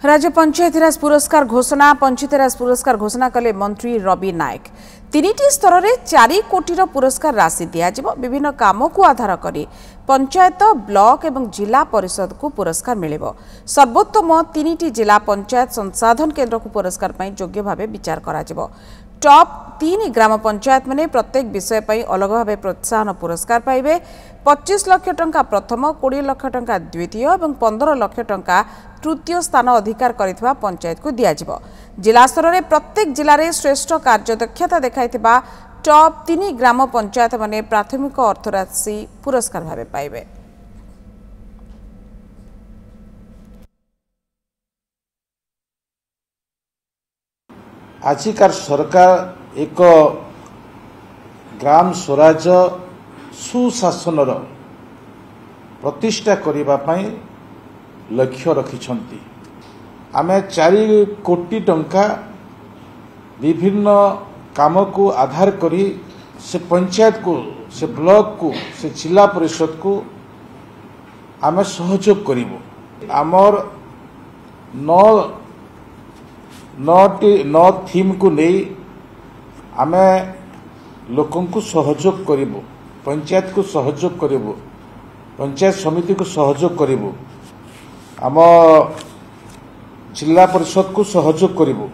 राज्य पंचायतीराज पुरस्कार घोषणा कले मंत्री रवि नायक। 3टी स्तर में 4 कोटी पुरस्कार राशि दिज्व। विभिन्न काम को आधार कर पंचायत ब्लॉक एवं जिला परिषद को पुरस्कार मिलिब। सर्वोत्तम 3टी जिला पंचायत संसाधन केन्द्र को पुरस्कार योग्य भाव विचार करा जिवो। टॉप 3 ग्राम पंचायत माने प्रत्येक विषय पर अलग भाव प्रोत्साहन पुरस्कार पाइबे। 25 लाख टंका प्रथम, 20 लाख टंका द्वितीय और 15 लाख टंका तृतीय स्थान अधिकार करिथिबा पंचायत को दियाजिबो। जिला स्तर में प्रत्येक जिले में श्रेष्ठ कार्यदक्षता देखाइथिबा टॉप 3 ग्राम पंचायत माने प्राथमिक अर्थराशि पुरस्कार भाव पाइबे। आजिकार सरकार एक ग्राम स्वराज सुशासन प्रतिष्ठा करने लक्ष्य रखिछंती। आमे 4 कोटी टंका विभिन्न काम को आधार करी से पंचायत को, से ब्लॉक को, से जिला परिषद को आमे सहयोग करिवो। आमर 9 थीम को नहीं आमे लोकन को सहयोग करिवो, पंचायत को सहयोग करिवो, पंचायत समिति को सहयोग करिवो, आम जिला परिषद को सहयोग करिवो।